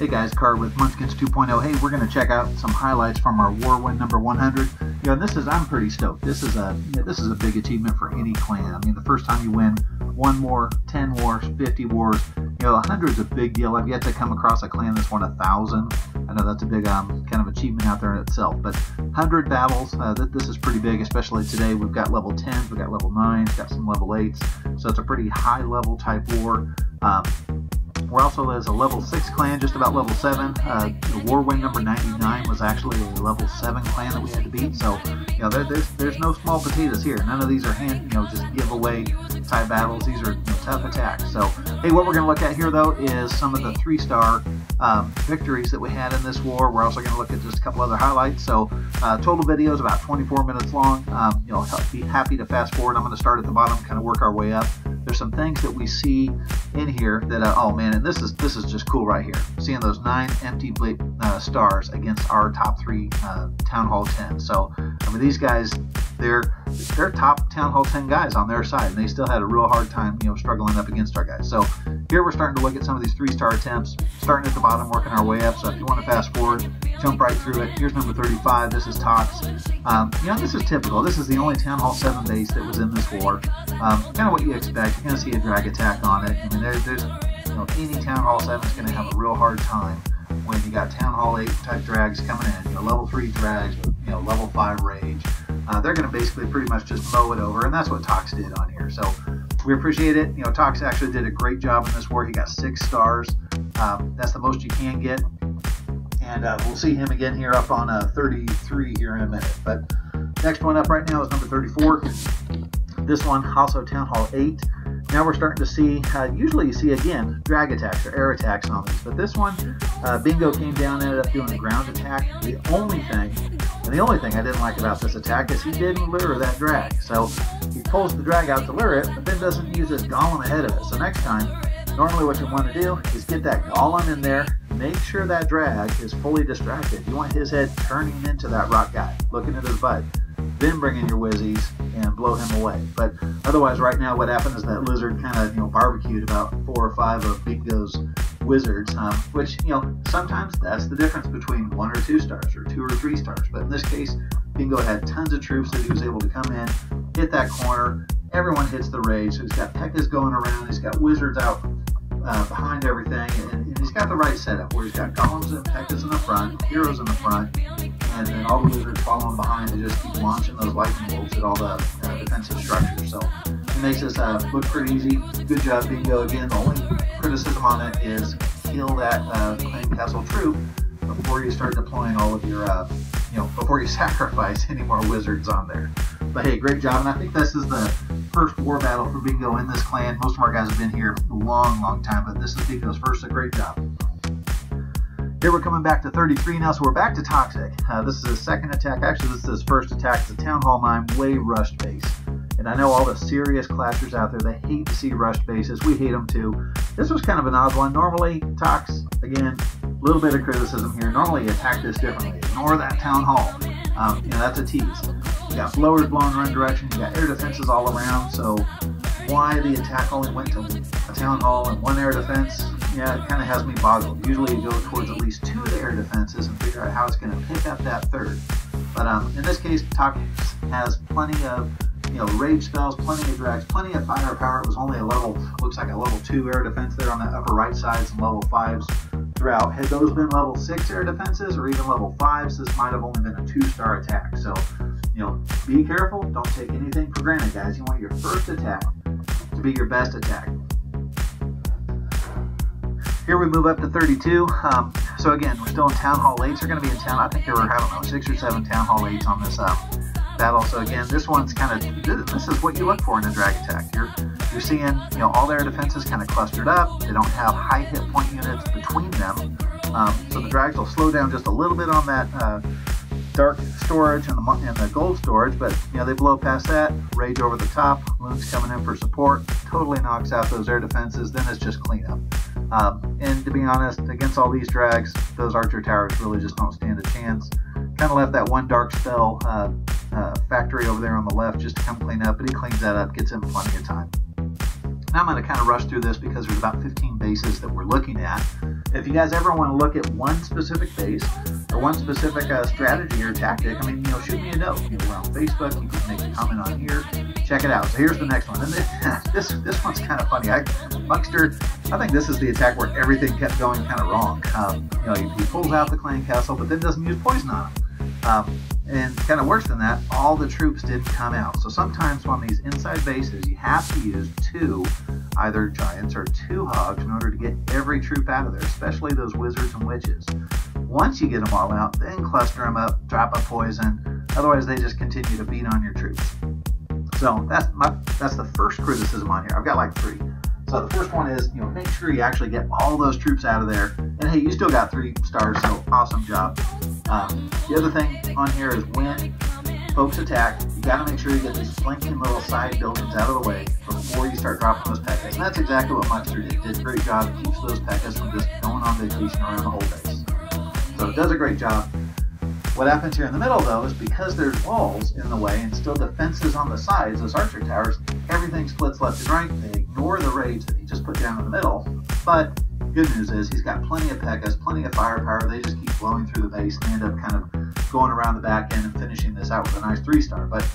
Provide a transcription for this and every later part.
Hey guys, Car with Munchkins 2.0. Hey, we're going to check out some highlights from our war win number 100. I'm pretty stoked. This is a big achievement for any clan. I mean, the first time you win 1 war, 10 wars, 50 wars, 100 is a big deal. I've yet to come across a clan that's won 1,000. I know that's a big kind of achievement out there in itself, but 100 battles, this is pretty big, especially today. We've got level 10s, we've got level 9s, got some level 8s, so it's a pretty high level type war. We're also, as a level 6 clan, just about level 7. The war win number 99 was actually a level 7 clan that we had to beat. So, there's no small potatoes here. None of these are just giveaway type battles. These are tough attacks. So, hey, what we're going to look at here though is some of the 3-star victories that we had in this war. We're also going to look at just a couple other highlights. So, total video is about 24 minutes long. Be happy to fast forward. I'm going to start at the bottom, kind of work our way up. There's some things that we see in here that, oh man, and this is just cool right here. Seeing those 9 empty stars against our top 3 Town Hall 10. So, I mean, these guys, they're top Town Hall 10 guys on their side, and they still had a real hard time, struggling up against our guys. So here we're starting to look at some of these 3-star attempts, starting at the bottom, working our way up. So if you want to fast forward, jump right through it. Here's number 35. This is Tox. This is typical. This is the only Town Hall 7 base that was in this war. Kind of what you expect. You're going to see a drag attack on it. I mean, there's any Town Hall 7 is going to have a real hard time when you got Town Hall 8 type drags coming in. Level 3 drags with level 5 rage. They're going to basically pretty much just mow it over, and that's what Tox did on here. So we appreciate it. Tox actually did a great job in this war. He got 6 stars. That's the most you can get. And we'll see him again here up on 33 here in a minute. But next one up right now is number 34. This one, also Town Hall 8. Now we're starting to see, usually you see again, drag attacks or air attacks on these. But this one, Bingo came down and ended up doing a ground attack. The only thing I didn't like about this attack is he didn't lure that drag. So he pulls the drag out to lure it, but then doesn't use his golem ahead of it. So next time, normally what you want to do is get that golem in there, make sure that drag is fully distracted. You want his head turning into that rock guy, looking at his butt. Then bring in your whizzies and blow him away. But otherwise, right now, what happened is that lizard kind of barbecued about 4 or 5 of Bingo's wizards, which sometimes that's the difference between 1 or 2 stars or 2 or 3 stars. But in this case, Bingo had tons of troops that he was able to come in, hit that corner. Everyone hits the rage. So he's got Pekkas going around. He's got wizards out behind everything, and he's got the right setup where he's got golems and Pekkas in the front, heroes in the front, and then all the wizards following behind to just keep launching those lightning bolts at all the defensive structures. So it makes this look pretty easy. Good job, Bingo. Again, the only criticism on it is kill that claim castle troop before you start deploying all of your, before you sacrifice any more wizards on there. But hey, great job, and I think this is the first war battle for Bingo in this clan. Most of our guys have been here a long time, but this is Bingo's first, so great job. Here we're coming back to 33 now, so we're back to Toxic. This is his second attack. Actually, this is his first attack. It's a Town Hall 9 way rushed base. And I know all the serious clashers out there, they hate to see rushed bases. We hate them too. This was kind of an odd one. Normally, Tox, again, a little bit of criticism here. Normally, you attack this differently. Ignore that Town Hall. That's a tease. You got blowers blowing run direction. You got air defenses all around. So why the attack only went to a Town Hall and 1 air defense? Yeah, it kind of has me boggled. Usually you go towards at least 2 of the air defenses and figure out how it's going to pick up that 3rd. But in this case, Tox has plenty of rage spells, plenty of drags, plenty of firepower. It was only looks like a level 2 air defense there on the upper right side, some level 5s throughout. Had those been level 6 air defenses or even level 5s, this might have only been a 2-star attack. So, be careful. Don't take anything for granted, guys. You want your first attack to be your best attack. Here we move up to 32. So again, we're still in Town Hall 8s. They're going to be in town. I think there were, 6 or 7 Town Hall 8s on this battle. So again, this one's this is what you look for in a drag attack. You're seeing, all their defenses kind of clustered up. They don't have high hit point units between them. So the drags will slow down just a little bit on that dark storage and the gold storage, but they blow past that, rage over the top, Loon's coming in for support, totally knocks out those air defenses, then it's just cleanup. And to be honest, against all these drags, those archer towers really just don't stand a chance. Kind of left that 1 dark spell factory over there on the left just to come clean up, but he cleans that up, gets him plenty of time. Now I'm going to kind of rush through this because there's about 15 bases that we're looking at. If you guys ever want to look at one specific base or one specific strategy or tactic, I mean, shoot me a note. We're on Facebook. You can make a comment on here. Check it out. So here's the next one. And this one's kind of funny. Muckster, I think this is the attack where everything kept going kind of wrong. He pulls out the clan castle, but then doesn't use poison on him. And kind of worse than that, all the troops didn't come out. So sometimes on these inside bases, you have to use 2, either giants or 2 hogs in order to get every troop out of there, especially those wizards and witches. Once you get them all out, then cluster them up, drop a poison. Otherwise, they just continue to beat on your troops. So that's the first criticism on here. I've got like 3. So the first one is, make sure you actually get all those troops out of there. And hey, you still got 3 stars, so awesome job. The other thing on here is when folks attack, you got to make sure you get these flanking little side buildings out of the way before you start dropping those P.E.K.K.A.s. And that's exactly what Muckster did. Did a great job. Keeps those P.E.K.K.A.s from just going on vacation around the whole base. So it does a great job. What happens here in the middle, though, is because there's walls in the way and still defenses on the sides, those archer towers, everything splits left and right. They ignore the rage that he just put down in the middle. But good news is he's got plenty of P.E.K.K.A.s, plenty of firepower. They just keep blowing through the base and they end up kind of going around the back end and finishing this out with a nice 3-star. But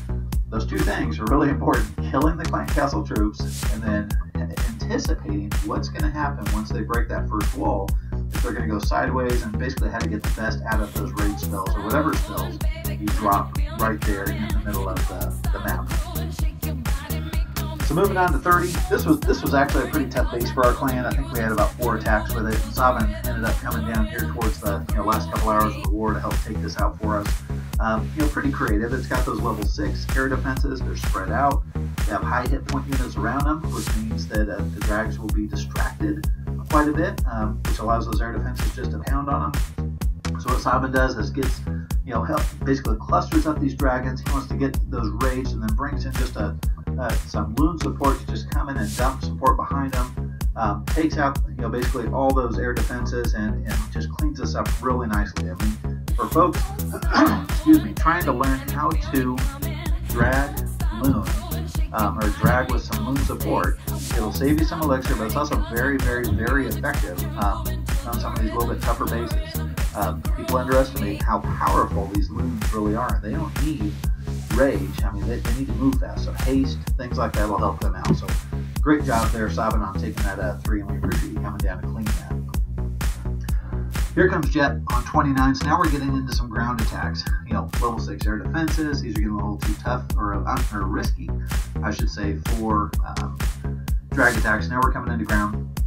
those 2 things are really important. Killing the clan castle troops and then anticipating what's going to happen once they break that first wall. If they're going to go sideways, and basically how to get the best out of those rage spells or whatever spells you drop right there in the middle of the map. So moving on to 30, this was actually a pretty tough base for our clan. I think we had about 4 attacks with it, and Sabin ended up coming down here towards the last couple hours of the war to help take this out for us. Pretty creative. It's got those level 6 air defenses. They're spread out. They have high hit point units around them, which means that the drags will be distracted quite a bit, which allows those air defenses just to pound on them. So what Sabin does is gets, basically clusters up these dragons. He wants to get those raged and then brings in just some loon support to just come in and dump support behind them. Takes out, basically all those air defenses and just cleans us up really nicely. I mean, for folks, excuse me, trying to learn how to drag loon or drag with some loon support, it'll save you some elixir, but it's also very, very, very effective on some of these little bit tougher bases. People underestimate how powerful these loons really are. They don't need rage. I mean, they need to move fast. So haste, things like that will help them out. So great job there, Sabin, on taking that 3, and we appreciate you coming down to clean that. Here comes Jet on 29. So now we're getting into some ground attacks. Level 6 air defenses. These are getting a little too tough or risky, I should say, for drag attacks. Now we're coming into ground.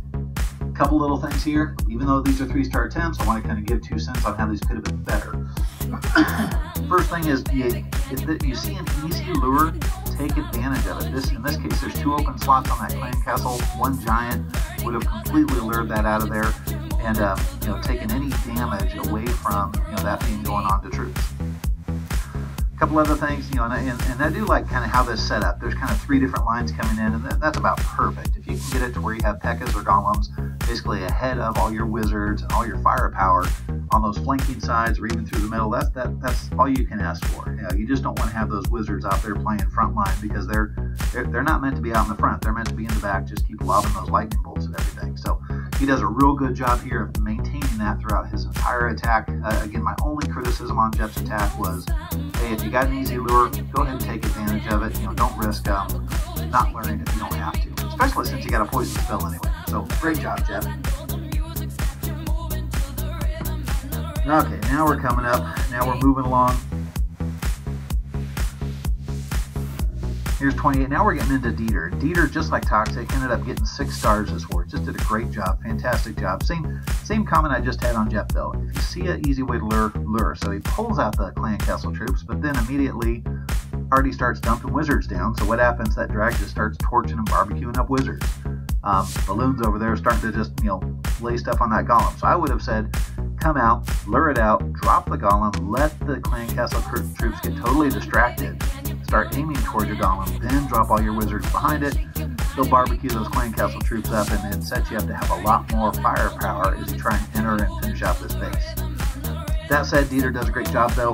A couple little things here. Even though these are 3-star attempts, I want to kind of give 2 cents on how these could have been better. First thing is, if you see an easy lure, take advantage of it. In this case, there's 2 open slots on that clan castle. 1 giant would have completely lured that out of there and taken any damage away from that being going on to troops. A couple other things, and I do like kind of how this is set up. There's kind of 3 different lines coming in, and that's about perfect. If you can get it to where you have P.E.K.K.A.s or golems basically ahead of all your wizards and all your firepower on those flanking sides or even through the middle, that's all you can ask for. You just don't want to have those wizards out there playing front line because they're not meant to be out in the front. They're meant to be in the back, just keep lobbing those lightning bolts and everything. So he does a real good job here of maintaining that throughout his entire attack. Again, my only criticism on Jet's attack was, hey, if you got an easy lure, go ahead and take advantage of it. Don't risk not learning if you don't have to, especially since you got a poison spell anyway. So great job, Jet. Okay, now we're coming up. Now we're moving along. Here's 28. Now we're getting into Dieter. Dieter, just like Toxic, ended up getting 6 stars this war. Just did a great job. Fantastic job. Same comment I just had on Jet, though. If you see an easy way to lure. So he pulls out the clan castle troops, but then immediately already starts dumping wizards down. So what happens? That drag just starts torching and barbecuing up wizards. Balloons over there starting to just, lay stuff on that golem. So I would have said, come out, lure it out, drop the golem, let the clan castle troops get totally distracted, start aiming towards your golem, then drop all your wizards behind it. They'll barbecue those clan castle troops up and then set you up to have a lot more firepower as you try and enter and finish out this base. That said, Dieter does a great job though.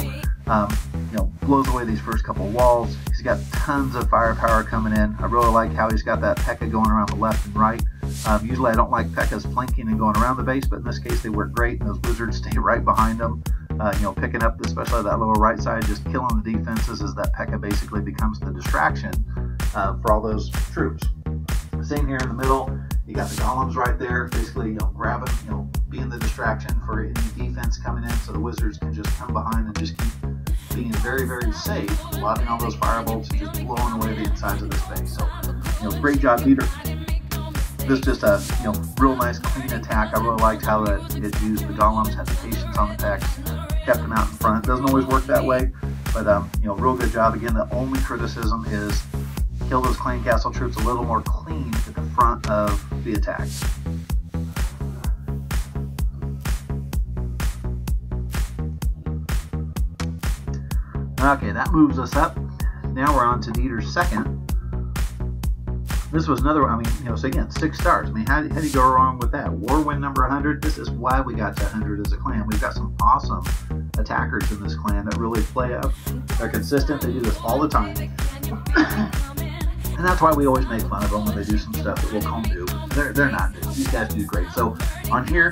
blows away these first couple walls. He's got tons of firepower coming in. I really like how he's got that P.E.K.K.A going around the left and right. Usually I don't like P.E.K.K.A.s flanking and going around the base, but in this case they work great, and those wizards stay right behind them. Picking up especially that lower right side, just killing the defenses as that P.E.K.K.A basically becomes the distraction for all those troops. Same here in the middle. You got the golems right there, basically grabbing, being the distraction for any defense coming in, so the wizards can just come behind and just keep being very, very safe, lobbing all those firebolts and just blowing away the insides of this base. So, great job, Dieter. This is just a real nice clean attack. I really liked how it used the golems, had the patience on the P.E.K.K.A, kept them out in front. Doesn't always work that way, but real good job. Again, the only criticism is kill those clan castle troops a little more clean at the front of the attack. Okay, that moves us up. Now we're on to Dieter's second. This was another one, so again, 6 stars. How do you go wrong with that? War win number 100. This is why we got to 100 as a clan. We've got some awesome attackers in this clan that really play up. They're consistent. They do this all the time. And that's why we always make fun of them when they do some stuff that we'll call new. They're not new. These guys do great. So on here,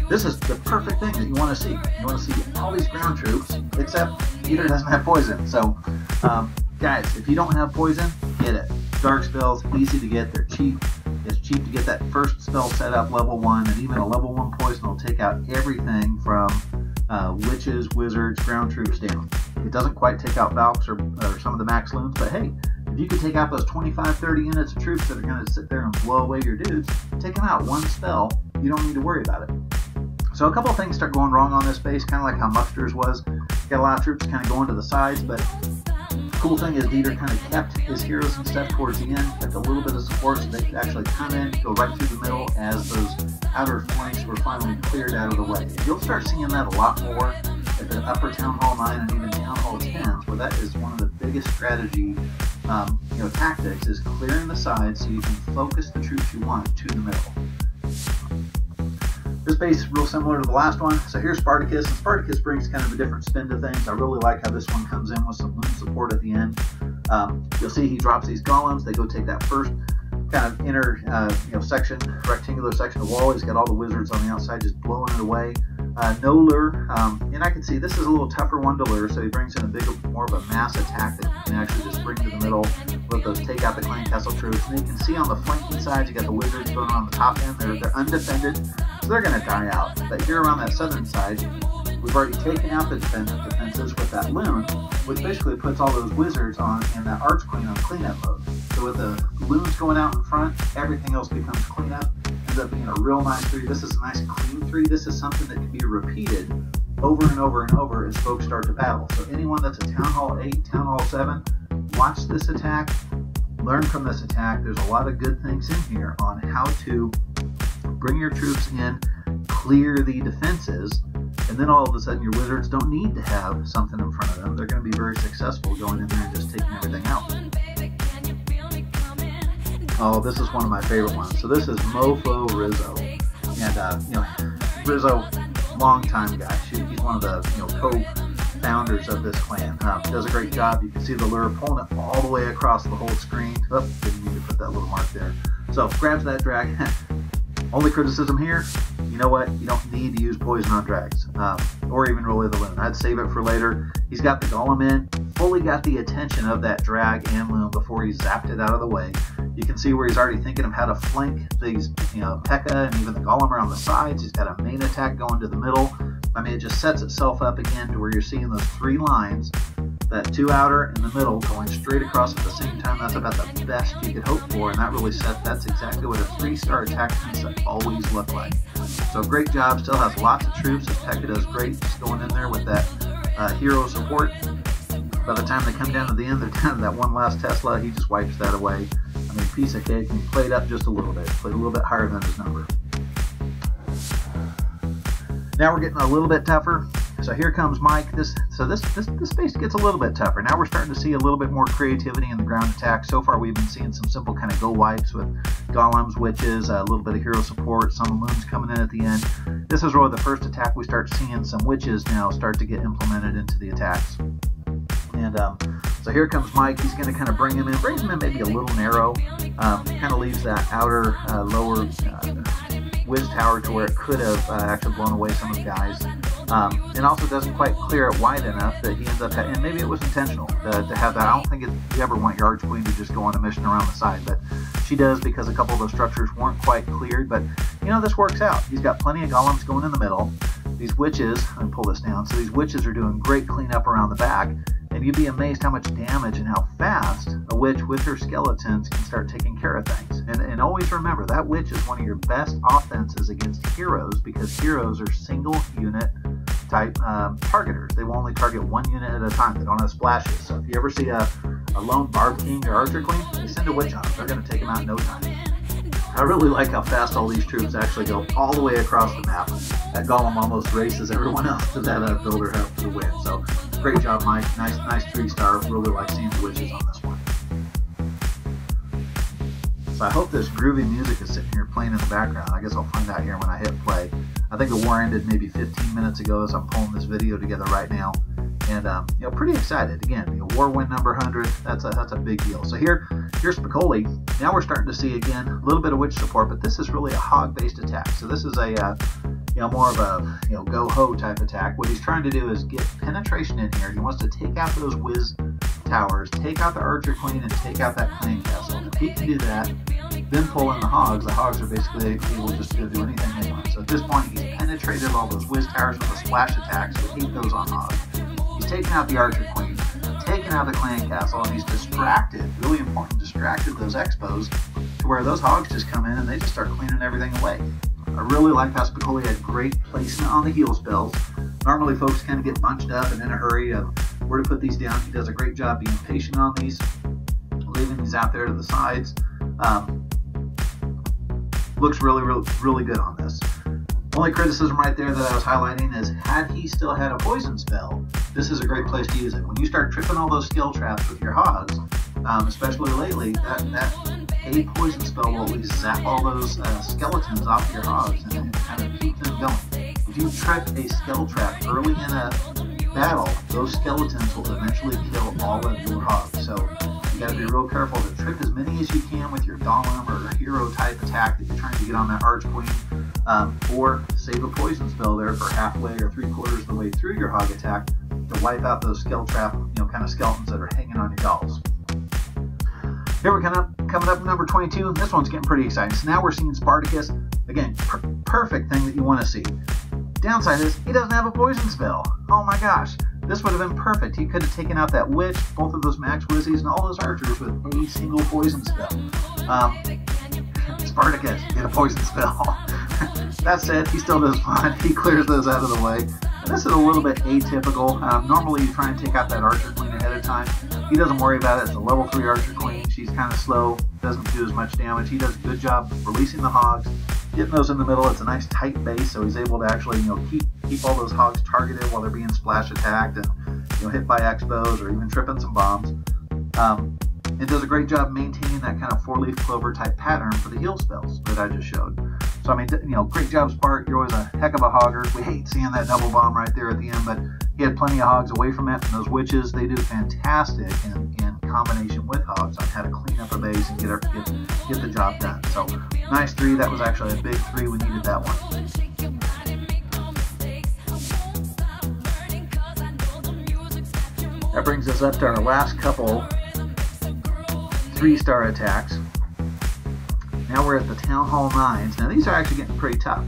this is the perfect thing that you want to see. You want to see all these ground troops, except Dieter doesn't have poison. So, guys, if you don't have poison, get it. Dark spells, easy to get. They're cheap. It's cheap to get that first spell set up level 1, and even a level 1 poison will take out everything from witches, wizards, ground troops down. It doesn't quite take out Valks or some of the max loons, but hey, if you can take out those 25-30 units of troops that are going to sit there and blow away your dudes, take them out. One spell, you don't need to worry about it. So a couple of things start going wrong on this base, kind of like how Muxter's was. Got a lot of troops kind of going to the sides, but the cool thing is Dieter kind of kept his heroes and stuff towards the end, kept a little bit of support so they could actually come in, go right through the middle as those outer flanks were finally cleared out of the way. And you'll start seeing that a lot more at the upper Town Hall 9 and even Town Hall 10s, where that is one of the biggest strategy tactics, is clearing the sides so you can focus the troops you want to the middle. This base is real similar to the last one. So here's Spartacus, and Spartacus brings kind of a different spin to things. I really like how this one comes in with some loon support at the end. You'll see he drops these golems. They go take that first kind of inner section, rectangular section of wall. He's got all the wizards on the outside just blowing it away. No lure, and I can see this is a little tougher one to lure, so he brings in more of a mass attack that you can actually just bring to the middle, let those take out the clan castle troops. And you can see on the flanking side, you got the wizards going on the top end. They're undefended, so they're going to die out. But here around that southern side, we've already taken out the defenses with that loon, which basically puts all those wizards on and that arch queen on cleanup mode. So with the loons going out in front, everything else becomes cleanup. Ends up being a real nice 3. This is a nice clean 3. This is something that can be repeated over and over and over as folks start to battle. So anyone that's a Town Hall 8, Town Hall 7, watch this attack, learn from this attack. There's a lot of good things in here on how to bring your troops in, clear the defenses, and then all of a sudden your wizards don't need to have something in front of them. They're going to be very successful going in there and just taking everything out. Oh, this is one of my favorite ones. So this is Mofo Rizzo, and Rizzo, long-time guy. He's one of the co-founders of this clan. Does a great job. You can see the lure pulling it all the way across the whole screen. Oh, didn't need to put that little mark there. So grabs that drag. Only criticism here, you know what? You don't need to use poison on drags, or even really the loon. I'd save it for later. He's got the golem in, fully got the attention of that drag and loon before he zapped it out of the way. You can see where he's already thinking of how to flank these, P.E.K.K.A and even the golem around the sides. He's got a main attack going to the middle. It just sets itself up again to where you're seeing those 3 lines, that 2 outer and the middle going straight across at the same time. That's about the best you could hope for, and that really that's exactly what a 3-star attack tends to always look like. So great job. Still has lots of troops. His P.E.K.K.A does great, just going in there with that hero support. By the time they come down to the end, they're down to that one last Tesla. He just wipes that away. Piece of cake, and he played up just a little bit. Played a little bit higher than his number. Now we're getting a little bit tougher. So here comes Mike. This base gets a little bit tougher. Now we're starting to see a little bit more creativity in the ground attack. So far we've been seeing some simple kind of go wipes with golems, witches, a little bit of hero support, some loons coming in at the end. This is really the first attack we start seeing some witches now start to get implemented into the attacks. And so here comes Mike. He's going to kind of bring him in maybe a little narrow. Kind of leaves that outer lower whiz tower to where it could have actually blown away some of the guys. And also doesn't quite clear it wide enough that he ends up, and maybe it was intentional to have that. I don't think you ever want your arch queen to just go on a mission around the side, but she does because a couple of those structures weren't quite cleared. But you know, this works out. He's got plenty of golems going in the middle. These witches, let me pull this down. So these witches are doing great cleanup around the back, and you'd be amazed how much damage and how fast a witch with her skeletons can start taking care of things. And always remember, that witch is one of your best offenses against heroes, because heroes are single unit type targeters. They will only target one unit at a time. They don't have splashes. So if you ever see a lone barb king or archer queen, they send a witch on them. They're going to take them out in no time. I really like how fast all these troops actually go all the way across the map. That golem almost races everyone else to that builder hut for the win. So great job, Mike. Nice 3-star. Really like seeing the witches on this one. So I hope this groovy music is sitting here playing in the background. I guess I'll find out here when I hit play. I think the war ended maybe 15 minutes ago as I'm pulling this video together right now. And you know, pretty excited. Again, war win number 100. That's a big deal. So here's Spicoli. Now we're starting to see again a little bit of witch support, but this is really a hog-based attack. So this is a you know, more of a go-ho type attack. What he's trying to do is get penetration in here. He wants to take out those whiz towers, take out the archer queen, and take out that clan castle. If he can do that, then pull in the hogs are basically able just to do anything they want. So at this point, he's penetrated all those whiz towers with a splash attack, so he goes on hogs. He's taken out the archer queen, taken out the clan castle, and he's distracted, really important, distracted those expos to where those hogs just come in and they just start cleaning everything away. I really like how Spicoli had great placement on the heal spells. Normally folks kind of get bunched up and in a hurry of where to put these down. He does a great job being patient on these, leaving these out there to the sides. Looks really good on this. Only criticism right there that I was highlighting is, had he still had a poison spell, this is a great place to use it. When you start tripping all those skill traps with your hogs, especially lately, that a poison spell will at least zap all those skeletons off your hogs and kind of keep them going. If you trip a skill trap early in a battle, those skeletons will eventually kill all of your hogs. So you got to be real careful to trip as many as you can with your golem or hero type attack that you're trying to get on that arch queen, or save a poison spell there for halfway or 3/4 of the way through your hog attack to wipe out those skill trap, kind of skeletons that are hanging on your dolls. Here we're coming up number 22. This one's getting pretty exciting. So now we're seeing Spartacus. Again, perfect thing that you want to see. Downside is he doesn't have a poison spell. Oh my gosh. This would have been perfect. He could have taken out that witch, both of those max wizzies, and all those archers with a single poison spell. Spartacus, get a poison spell. That said, he still does fine. He clears those out of the way. And this is a little bit atypical. Normally you try and take out that archer queen ahead of time. He doesn't worry about it. It's a level 3 archer queen. She's kind of slow, doesn't do as much damage. He does a good job releasing the hogs, getting those in the middle. It's a nice tight base, so he's able to actually keep all those hogs targeted while they're being splash attacked and hit by expos or even tripping some bombs. It does a great job maintaining that kind of 4-leaf clover type pattern for the heal spells that I just showed. So I mean, great job, Spark. You're always a heck of a hogger. We hate seeing that double bomb right there at the end, but he had plenty of hogs away from it. And those witches, they do fantastic in combination with hogs on how to clean up a base and get the job done. So nice 3. That was actually a big 3. We needed that one. That brings us up to our last couple 3-star attacks. Now we're at the Town Hall 9s. Now these are actually getting pretty tough.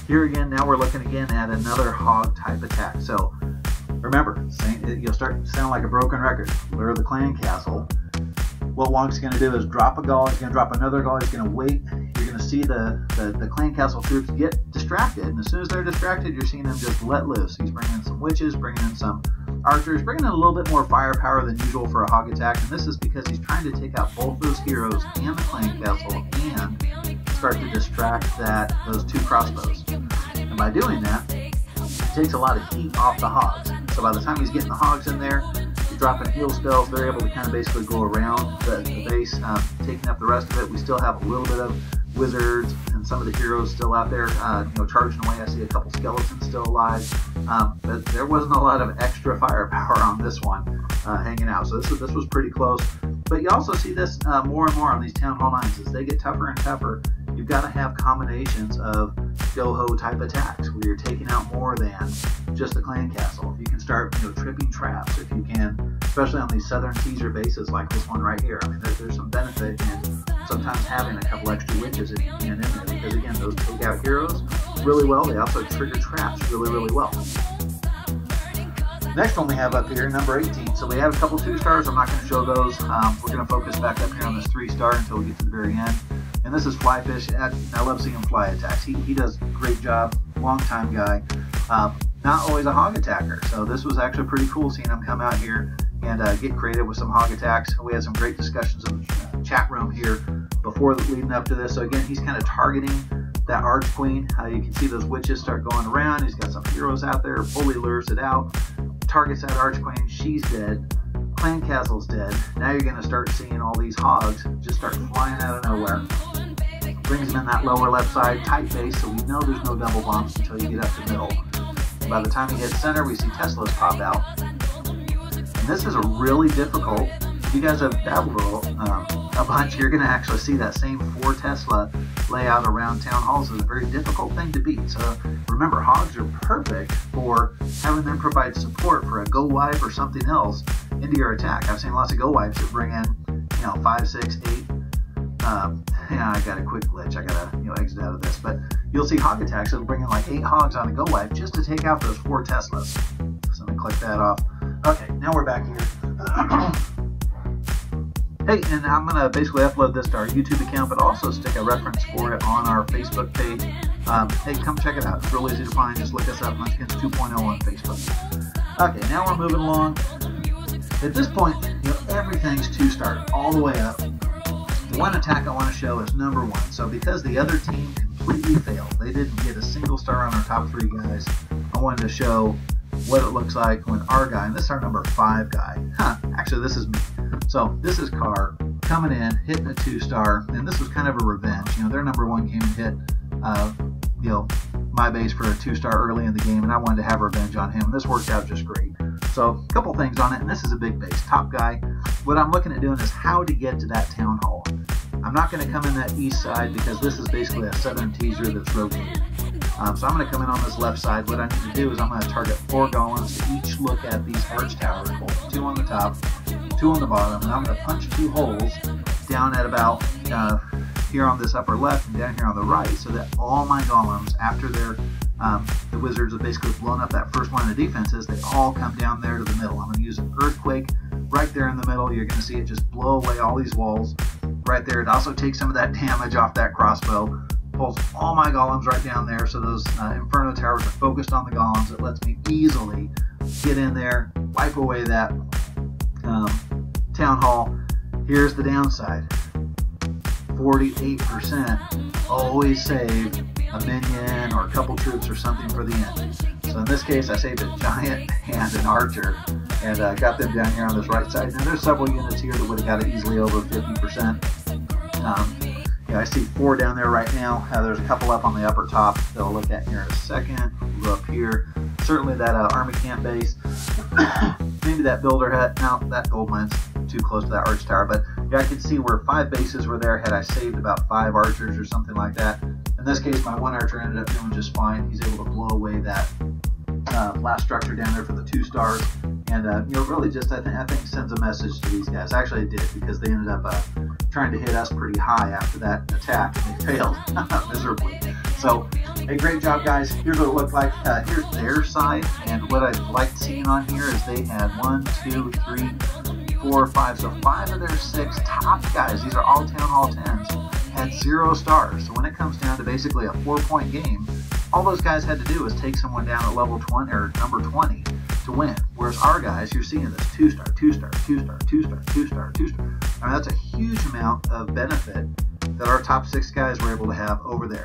Here again, now we're looking again at another hog type attack. So remember, you'll start to sound like a broken record. Lure the clan castle. What Wong's going to do is drop a gall. He's going to drop another gall. He's going to wait. You're going to see the clan castle troops get distracted. And as soon as they're distracted, you're seeing them just let loose. He's bringing in some witches, bringing in some archers, bringing in a little bit more firepower than usual for a hog attack. And this is because he's trying to take out both those heroes and the clan castle and start to distract those 2 crossbows. And by doing that, it takes a lot of heat off the hogs. So by the time he's getting the hogs in there, he's dropping heal spells. They're able to kind of basically go around the base, taking up the rest of it. We still have a little bit of wizards and some of the heroes still out there, charging away. I see a couple skeletons still alive, but there wasn't a lot of extra firepower on this one hanging out. So this was pretty close. But you also see this more and more on these Town Hall 9s. As they get tougher and tougher, you've got to have combinations of go-ho type attacks where you're taking out more than just the clan castle. If you can start tripping traps, if you can, especially on these southern teaser bases like this one right here. I mean, there's some benefit in sometimes having a couple extra witches if you can in there, because again, those take out heroes really well. They also trigger traps really, really well. Next one we have up here, number 18. So we have a couple 2-stars. I'm not going to show those. We're going to focus back up here on this 3-star until we get to the very end. And this is Flyfish. I love seeing him fly attacks. He does a great job. Long time guy. Not always a hog attacker. So this was actually pretty cool seeing him come out here and get creative with some hog attacks. We had some great discussions in the chat room here before leading up to this. So again, he's kind of targeting that Arch Queen. You can see those witches start going around. He's got some heroes out there. Fully lures it out. Targets that Arch Queen. She's dead. Clan Castle's dead. Now you're going to start seeing all these hogs just start flying out of nowhere. Brings them in that lower left side, tight base, so we know there's no double bumps until you get up the middle. And by the time you hit center, we see Teslas pop out. And this is a really difficult, if you guys have dabbled a bunch, you're going to actually see that same 4 Tesla layout around Town Halls is a very difficult thing to beat. So remember, hogs are perfect for having them provide support for a go wipe or something else into your attack. I've seen lots of go wipes that bring in 5, 6, 8. I got a quick glitch. I gotta exit out of this, but you'll see hog attacks that'll bring in like 8 hogs on a go wipe just to take out those 4 Teslas. So let me click that off. Okay, now we're back here. Hey, and I'm gonna basically upload this to our YouTube account, but also stick a reference for it on our Facebook page. Hey, come check it out. It's real easy to find. Just look us up, Munchkins 2.0 on Facebook. Okay, now we're moving along. At this point, everything's 2-star all the way up. The one attack I want to show is number 1. So because the other team completely failed, they didn't get a single star on our top 3 guys, I wanted to show what it looks like when our guy, and this is our number 5 guy. Actually, this is me. So this is Carr coming in, hitting a 2-star, and this was kind of a revenge. Their number 1 came and hit, my base for a 2-star early in the game, and I wanted to have revenge on him. This worked out just great. So a couple things on it, and this is a big base. Top guy. What I'm looking at doing is how to get to that Town Hall. I'm not going to come in that east side because this is basically a southern teaser that's rotated. So I'm going to come in on this left side. What I need to do is I'm going to target 4 golems to each look at these arch towers, 2 on the top, 2 on the bottom, and I'm going to punch 2 holes down at about here on this upper left and down here on the right, so that all my golems, after the wizards have basically blown up that first line of defenses, they all come down there to the middle. I'm going to use an earthquake right there in the middle. You're going to see it just blow away all these walls right there. It also takes some of that damage off that crossbow, pulls all my golems right down there, so those inferno towers are focused on the golems. It lets me easily get in there, wipe away that Town Hall. Here's the downside. 48% always save a minion or a couple troops or something for the end. So in this case, I saved a giant and an archer, and got them down here on this right side. Now there's several units here that would have got it easily over 50%. I see 4 down there right now. There's a couple up on the upper top that I'll look at here in a second. We'll go up here. Certainly that army camp base. Maybe that builder hut. Now that gold mine's too close to that arch tower, but I could see where 5 bases were there had I saved about 5 archers or something like that. In this case, my 1 archer ended up doing just fine. He's able to blow away that last structure down there for the 2 stars, and really just I think sends a message to these guys. Actually, it did, because they ended up trying to hit us pretty high after that attack, and they failed miserably. So, hey, great job, guys. Here's what it looked like. Here's their side, and what I liked seeing on here is they had 1, 2, 3, 4, 5. So 5 of their 6 top guys, these are all Town Hall 10s, had 0 stars. So when it comes down to basically a 4-point game, all those guys had to do was take someone down at level 20 or number 20 to win. Whereas our guys, you're seeing this 2-star, 2-star, 2-star, 2-star, 2-star, 2-star. I mean, that's a huge amount of benefit that our top 6 guys were able to have over there.